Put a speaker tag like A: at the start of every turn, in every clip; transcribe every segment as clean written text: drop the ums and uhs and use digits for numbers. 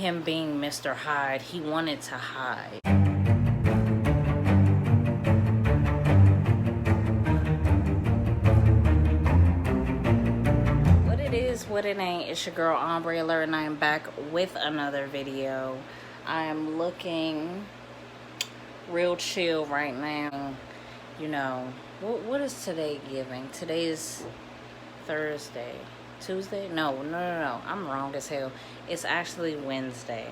A: him being Mr. Hyde, he wanted to hide. What it is, what it ain't, it's your girl AMBRE Alert, and I am back with another video. I am looking real chill right now. You know, what is today giving? Today is Thursday. Tuesday? No, I'm wrong as hell. It's actually Wednesday.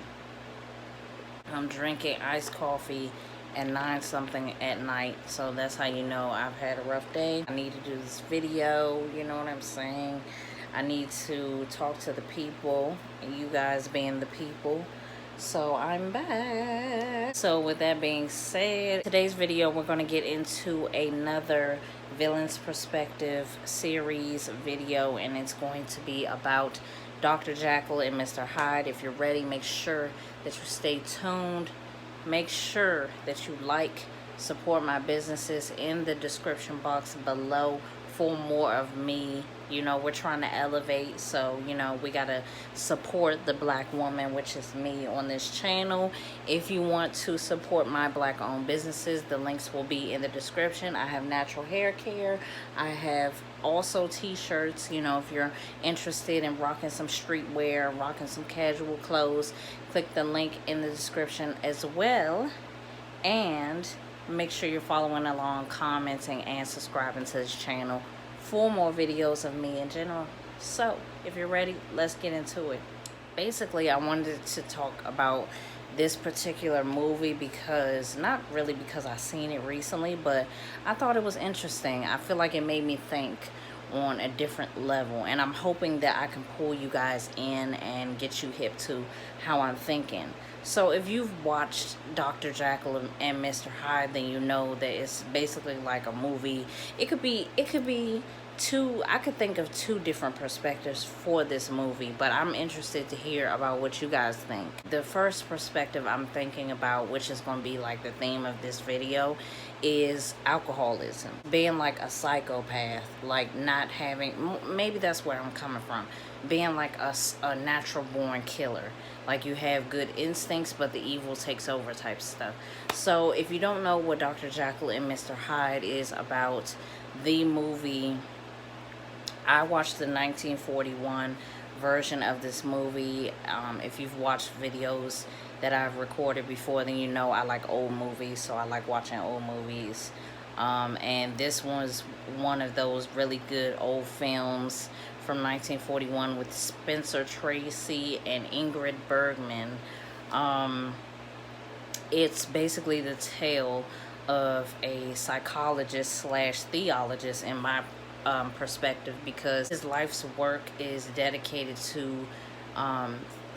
A: I'm drinking iced coffee at 9 something at night, so that's how you know I've had a rough day. I need to do this video, you know what I'm saying? I need to talk to the people, and you guys being the people. So I'm back. So with that being said, today's video we're going to get into another Villain's Perspective series video, and it's going to be about Dr. Jekyll and Mr. Hyde. If you're ready, make sure that you stay tuned. Make sure that you like, support my businesses in the description box below for more of me. You know, we're trying to elevate, so you know, we gotta support the black woman, which is me, on this channel. If you want to support my black owned businesses, the links will be in the description. I have natural hair care. I have also t-shirts. You know, if you're interested in rocking some streetwear, rocking some casual clothes, click the link in the description as well. And make sure you're following along, commenting, and subscribing to this channel for more videos of me in general. So if you're ready, let's get into it. Basically, I wanted to talk about this particular movie because, not really because I seen it recently, but I thought it was interesting. I feel like it made me think on a different level, and I'm hoping that I can pull you guys in and get you hip to how I'm thinking. So if you've watched Dr. Jekyll and Mr. Hyde, then you know that it's basically like a movie. It could be two, I could think of two different perspectives for this movie, but I'm interested to hear about what you guys think. The first perspective I'm thinking about, which is going to be like the theme of this video, is alcoholism. Being like a psychopath, like not having, maybe that's where I'm coming from, being like a natural born killer. Like you have good instincts, but the evil takes over type stuff. So if you don't know what Dr. Jekyll and Mr. Hyde is about, the movie, I watched the 1941 version of this movie. If you've watched videos that I've recorded before, then you know I like old movies, so I like watching old movies. And this was one of those really good old films from 1941 with Spencer Tracy and Ingrid Bergman. It's basically the tale of a psychologist slash theologist, in my perspective, because his life's work is dedicated to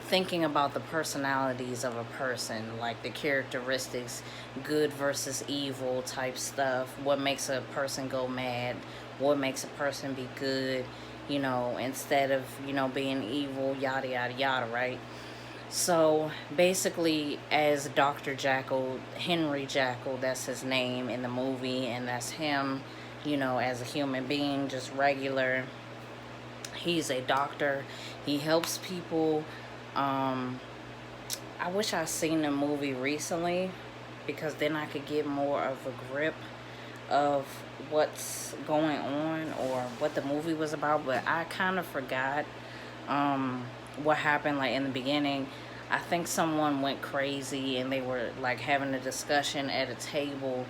A: thinking about the personalities of a person, like the characteristics, good versus evil type stuff, what makes a person go mad, what makes a person be good, you know, instead of, you know, being evil, yada yada yada, right? So basically, as Dr. Jekyll, Henry Jekyll, that's his name in the movie, and that's him, you know, as a human being, just regular. He's a doctor. He helps people. I wish I'd seen the movie recently, because then I could get more of a grip of what's going on or what the movie was about, but I kind of forgot what happened like in the beginning. I think someone went crazy and they were like having a discussion at a table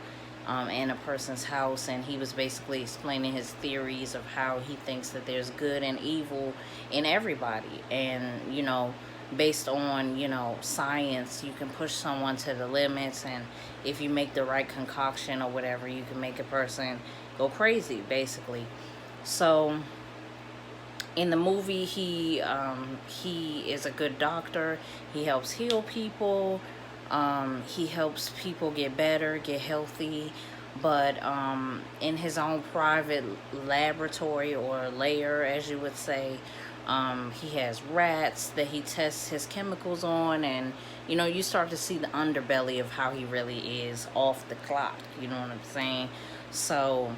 A: in a person's house, and he was basically explaining his theories of how he thinks that there's good and evil in everybody, and you know, based on, you know, science, you can push someone to the limits, and if you make the right concoction or whatever, you can make a person go crazy, basically. So in the movie, he is a good doctor. He helps heal people. He helps people get better, get healthy, but in his own private laboratory, or lair, as you would say, he has rats that he tests his chemicals on, and you know, you start to see the underbelly of how he really is off the clock, you know what I'm saying? So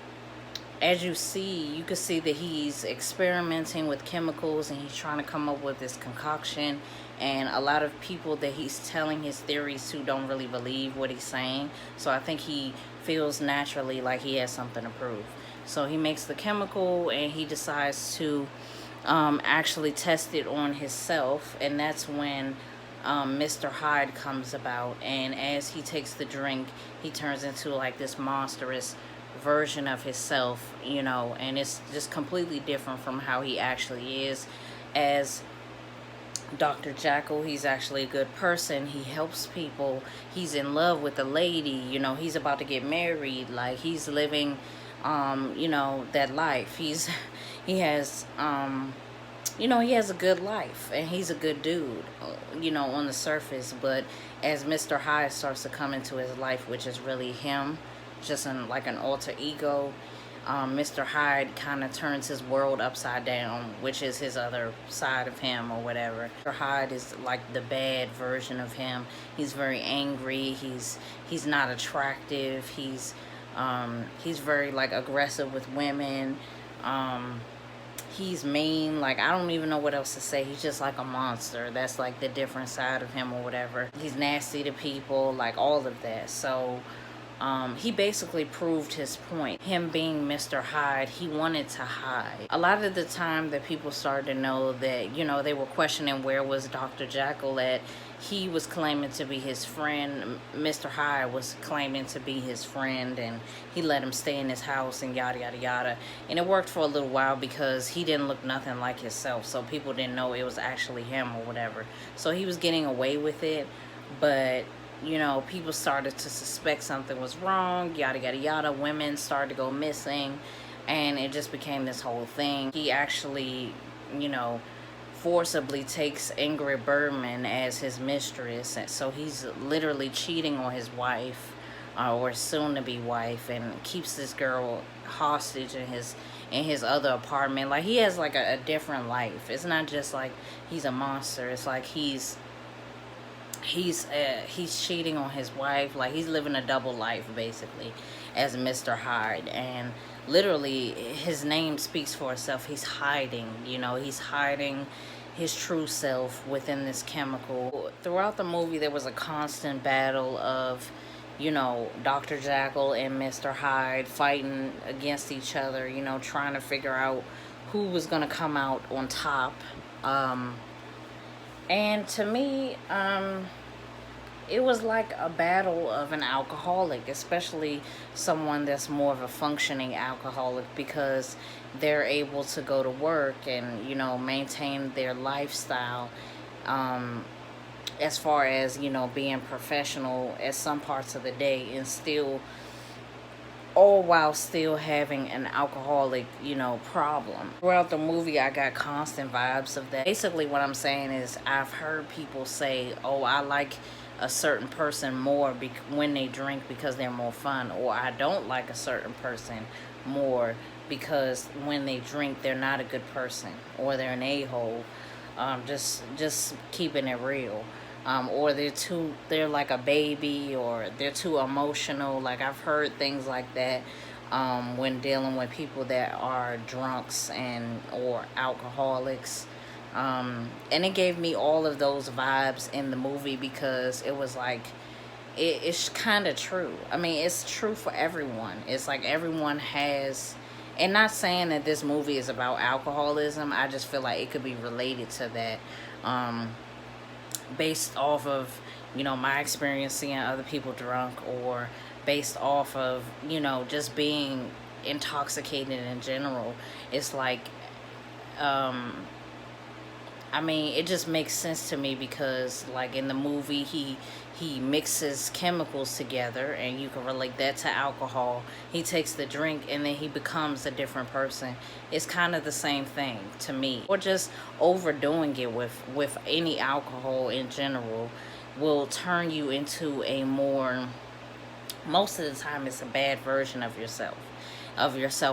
A: as you see, you can see that he's experimenting with chemicals, and he's trying to come up with this concoction, and a lot of people that he's telling his theories to don't really believe what he's saying. So I think he feels naturally like he has something to prove. So he makes the chemical and he decides to actually test it on himself, and that's when Mr. Hyde comes about. And as he takes the drink, he turns into like this monstrous version of himself, you know, and it's just completely different from how he actually is as Dr. Jekyll. He's actually a good person. He helps people. He's in love with a lady, you know, he's about to get married. Like, he's living, you know, that life. He has, you know, he has a good life, and he's a good dude, you know, on the surface. But as Mr. Hyde starts to come into his life, which is really him, just in like an alter ego, Mr. Hyde kind of turns his world upside down, which is his other side of him or whatever. Mr. Hyde is like the bad version of him. He's very angry. He's not attractive. He's very like aggressive with women. He's mean. Like, I don't even know what else to say. He's just like a monster. That's like the different side of him or whatever. He's nasty to people, like all of that. So he basically proved his point. Him being Mr. Hyde, he wanted to hide. A lot of the time that people started to know that, you know, they were questioning where was Dr. Jekyll at. He was claiming to be his friend. Mr. Hyde was claiming to be his friend, and he let him stay in his house and yada yada yada. And it worked for a little while because he didn't look nothing like himself, so people didn't know it was actually him or whatever. So he was getting away with it, but you know, people started to suspect something was wrong, yada yada yada. Women started to go missing, and it just became this whole thing. He actually, you know, forcibly takes Ingrid Bergman as his mistress, and so he's literally cheating on his wife, or soon-to-be wife, and keeps this girl hostage in his other apartment. Like, he has like a different life. It's not just like he's a monster. It's like he's cheating on his wife. Like, he's living a double life basically as Mr. Hyde, and literally his name speaks for itself. He's hiding, you know, he's hiding his true self within this chemical. Throughout the movie there was a constant battle of, you know, Dr. Jekyll and Mr. Hyde fighting against each other, you know, trying to figure out who was gonna come out on top. And to me, it was like a battle of an alcoholic, especially someone that's more of a functioning alcoholic, because they're able to go to work and, you know, maintain their lifestyle, as far as, you know, being professional at some parts of the day, and still, all while still having an alcoholic, you know, problem. Throughout the movie, I got constant vibes of that. Basically, what I'm saying is, I've heard people say, oh, I like a certain person more when they drink because they're more fun, or I don't like a certain person more because when they drink they're not a good person, or they're an a-hole. Just keeping it real. Or they're like a baby, or they're too emotional. Like, I've heard things like that when dealing with people that are drunks or alcoholics. And it gave me all of those vibes in the movie, because it was like, it's kind of true. I mean, it's true for everyone. It's like everyone has, and not saying that this movie is about alcoholism, I just feel like it could be related to that, based off of, you know, my experience seeing other people drunk, or based off of, you know, just being intoxicated in general. It's like, I mean, it just makes sense to me, because like in the movie he mixes chemicals together, and you can relate that to alcohol. He takes the drink and then he becomes a different person. It's kind of the same thing to me. Or just overdoing it with any alcohol in general will turn you into a more, most of the time it's a bad version of yourself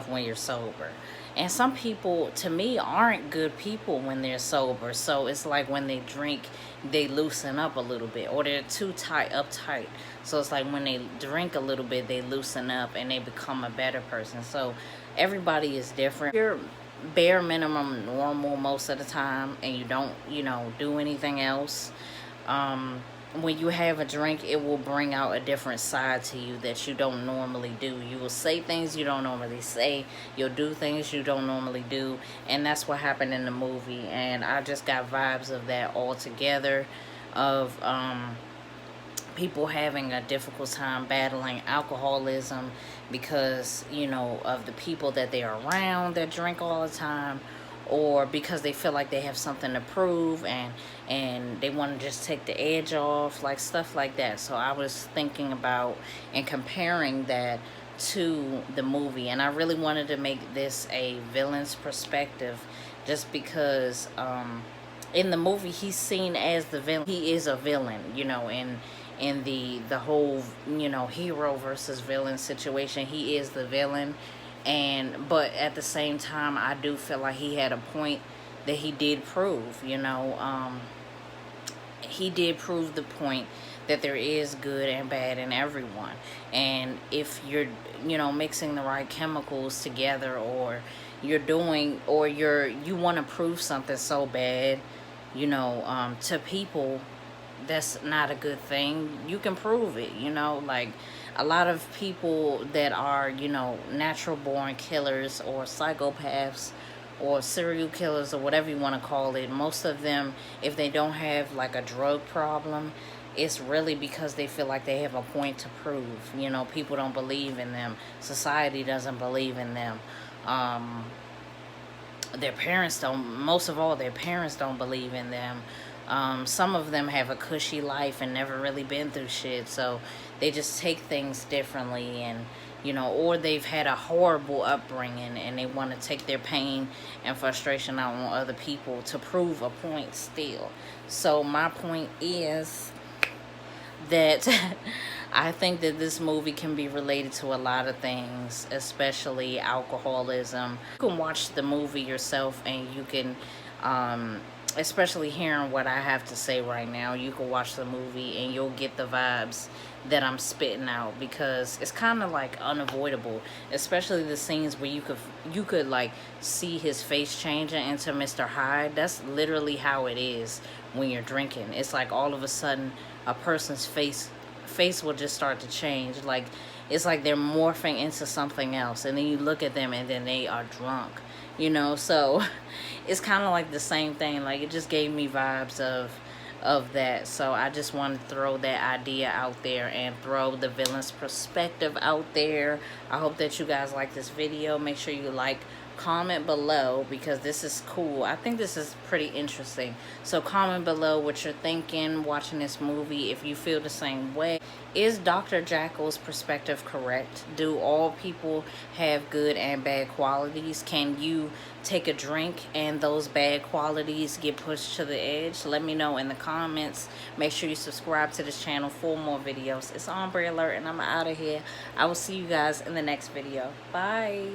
A: when you're sober. And some people, to me, aren't good people when they're sober. So it's like when they drink, they loosen up a little bit, or they're too uptight. So it's like when they drink a little bit, they loosen up and they become a better person. So everybody is different. If you're bare minimum normal most of the time, and you don't, do anything else, when you have a drink, it will bring out a different side to you that you don't normally do. You will say things you don't normally say. You'll do things you don't normally do. And that's what happened in the movie. And I just got vibes of that all together, of people having a difficult time battling alcoholism because, of the people that they're around that drink all the time, or because they feel like they have something to prove, and they want to just take the edge off, like stuff like that. So I was thinking about and comparing that to the movie, and I really wanted to make this a villain's perspective, just because in the movie he's seen as the villain. He is a villain, in the whole, hero versus villain situation. He is the villain. But at the same time, I do feel like he had a point that he did prove. He did prove the point that there is good and bad in everyone. And if you're, mixing the right chemicals together, or you want to prove something so bad, to people, that's not a good thing. You can prove it, like a lot of people that are, natural born killers or psychopaths or serial killers or whatever you want to call it. Most of them, if they don't have like a drug problem, it's really because they feel like they have a point to prove. People don't believe in them. Society doesn't believe in them. Their parents don't. Most of all, their parents don't believe in them. Some of them have a cushy life and never really been through shit, so they just take things differently, and or they've had a horrible upbringing and they want to take their pain and frustration out on other people to prove a point still. So my point is that I think that this movie can be related to a lot of things, especially alcoholism. You can watch the movie yourself, and you can especially hearing what I have to say right now, you can watch the movie and you'll get the vibes that I'm spitting out, because it's kind of like unavoidable, especially the scenes where you could like see his face changing into Mr. Hyde. That's literally how it is when you're drinking. It's like all of a sudden a person's face will just start to change. Like it's like they're morphing into something else, and then you look at them and then they are drunk. So it's kind of like the same thing. Like, it just gave me vibes of that. So I just want to throw that idea out there and throw the villain's perspective out there. I hope that you guys like this video. Make sure you like, comment below, because this is cool. I think this is pretty interesting. So comment below what you're thinking watching this movie, if you feel the same way. Is Dr. Jekyll's perspective correct? Do all people have good and bad qualities? Can you take a drink and those bad qualities get pushed to the edge? Let me know in the comments. Make sure you subscribe to this channel for more videos. It's Ombre Alert, and I'm out of here. I will see you guys in the next video. Bye.